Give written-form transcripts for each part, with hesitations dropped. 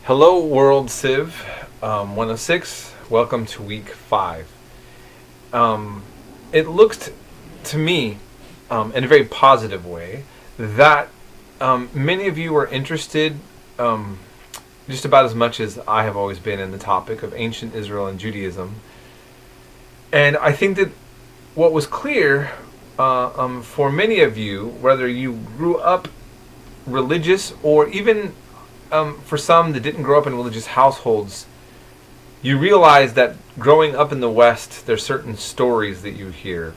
Hello, WorldCiv 106. Welcome to week 5. It looked to me, in a very positive way, that many of you are interested, just about as much as I have always been, in the topic of ancient Israel and Judaism. And I think that what was clear for many of you, whether you grew up religious or even for some that didn't grow up in religious households, you realize that growing up in the West, there's certain stories that you hear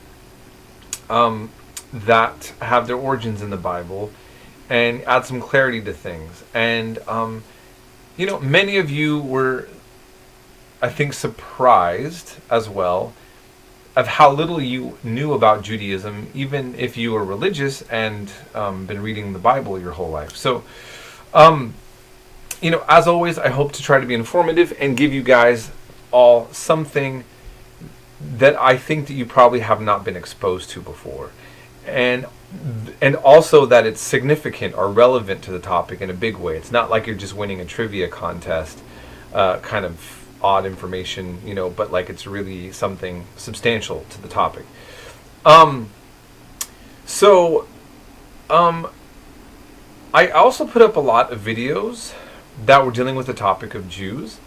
that have their origins in the Bible and add some clarity to things. And, many of you were, I think, surprised as well of how little you knew about Judaism, even if you were religious and been reading the Bible your whole life. So, as always, I hope to try to be informative and give you guys all something that I think that you probably have not been exposed to before. And also that it's significant or relevant to the topic in a big way. It's not like you're just winning a trivia contest, kind of odd information, but like it's really something substantial to the topic. I also put up a lot of videos that were dealing with the topic of Jews.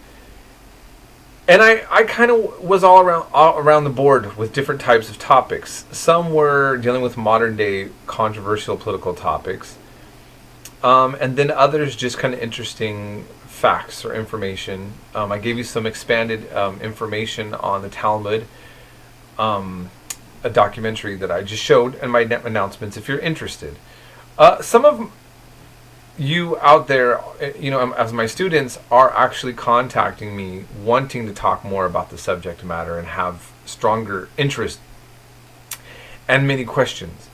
And I kind of was all around the board with different types of topics. Some were dealing with modern day controversial political topics. And then others just kind of interesting facts or information. I gave you some expanded information on the Talmud, a documentary that I just showed, and my announcements if you're interested. Some of you out there, as my students, are actually contacting me wanting to talk more about the subject matter and have stronger interest and many questions.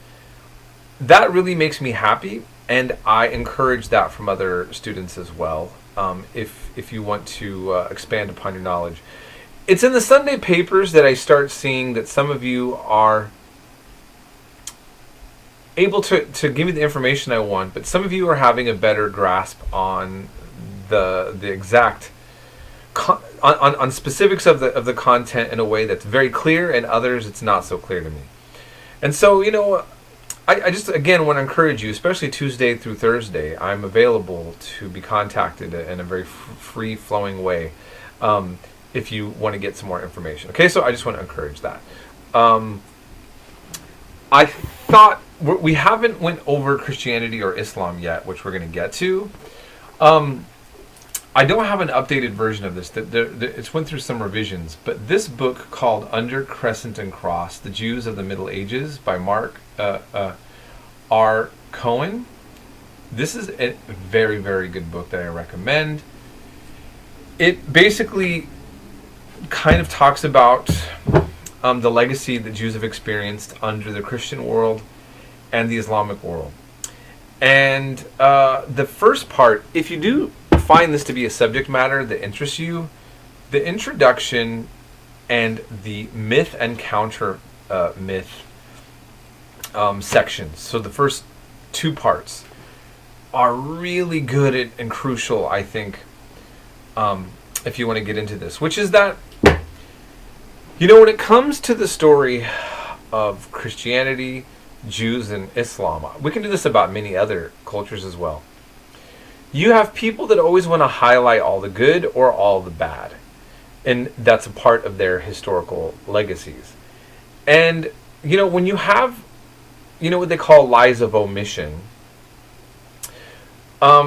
That really makes me happy, and I encourage that from other students as well, if you want to expand upon your knowledge. It's in the Sunday papers that I start seeing that some of you are able to give me the information I want, but some of you are having a better grasp on the exact on specifics of the content in a way that's very clear, and others it's not so clear to me. And so I just again want to encourage you, especially Tuesday through Thursday. I'm available to be contacted in a very free flowing way if you want to get some more information. Okay, so I just want to encourage that. I thought we haven't went over Christianity or Islam yet, which we're going to get to. I don't have an updated version of this. It's went through some revisions, but this book called Under Crescent and Cross: The Jews of the Middle Ages by Mark R. Cohen. This is a very, very good book that I recommend. It basically kind of talks about the legacy that Jews have experienced under the Christian world and the Islamic world. And the first part, if you do find this to be a subject matter that interests you, the introduction and the myth and counter myth sections, so the first two parts, are really good and crucial, I think, if you want to get into this, which is that when it comes to the story of Christianity, Jews, and Islam, we can do this about many other cultures as well. You have people that always want to highlight all the good or all the bad, and that's a part of their historical legacies. And when you have what they call lies of omission,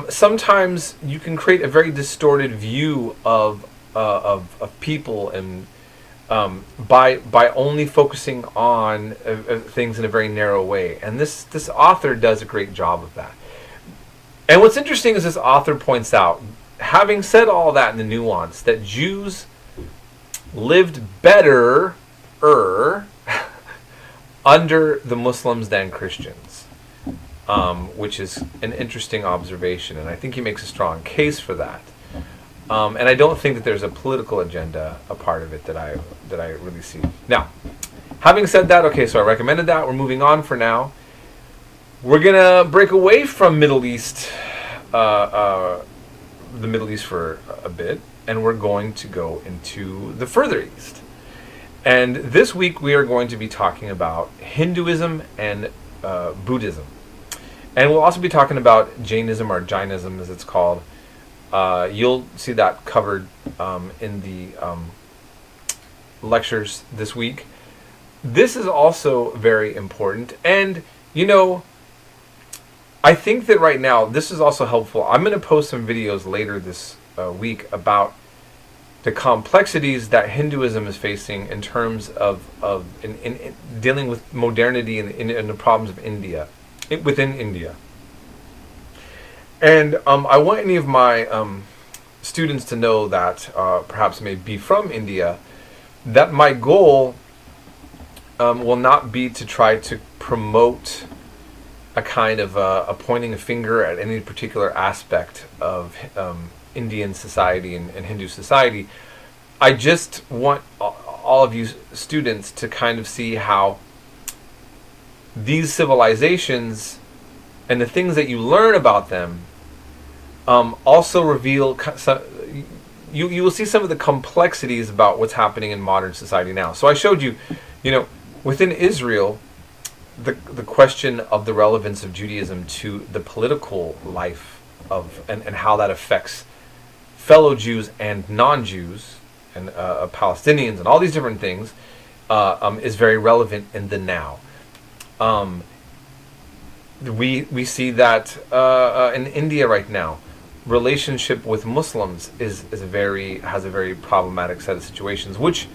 sometimes you can create a very distorted view of people, and by only focusing on things in a very narrow way. And this author does a great job of that. And what's interesting is this author points out, having said all that in the nuance, that Jews lived better under the Muslims than Christians, which is an interesting observation. And I think he makes a strong case for that. And I don't think that there's a political agenda, a part of it that I really see. Now, having said that, okay, so I recommended that. We're moving on for now. We're going to break away from Middle East the Middle East for a bit, and we're going to go into the further East. And this week we are going to be talking about Hinduism and Buddhism. And we'll also be talking about Jainism, or Jainism as it's called. You'll see that covered in the lectures this week. This is also very important. And, I think that right now, this is also helpful. I'm going to post some videos later this week about the complexities that Hinduism is facing in terms of in dealing with modernity and the problems of India, within India. And I want any of my students to know that perhaps may be from India, that my goal will not be to try to promote a kind of a pointing a finger at any particular aspect of Indian society and Hindu society. I just want all of you students to kind of see how these civilizations and the things that you learn about them also reveal you will see some of the complexities about what's happening in modern society now. So I showed you, within Israel, the question of the relevance of Judaism to the political life and how that affects fellow Jews and non-Jews and Palestinians and all these different things is very relevant in the now. We see that in India right now, relationship with Muslims has a very problematic set of situations, which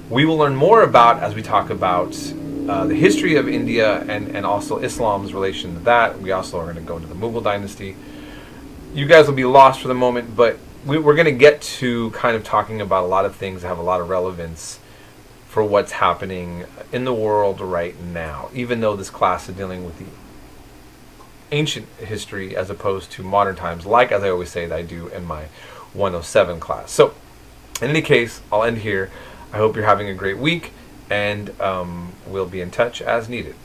we will learn more about as we talk about the history of India and also Islam's relation to that. We also are going to go into the Mughal dynasty. You guys will be lost for the moment, but we're going to get to kind of talking about a lot of things that have a lot of relevance for what's happening in the world right now, even though this class is dealing with the ancient history as opposed to modern times, like, as I always say, that I do in my 107 class. So, in any case, I'll end here. I hope you're having a great week, and we'll be in touch as needed.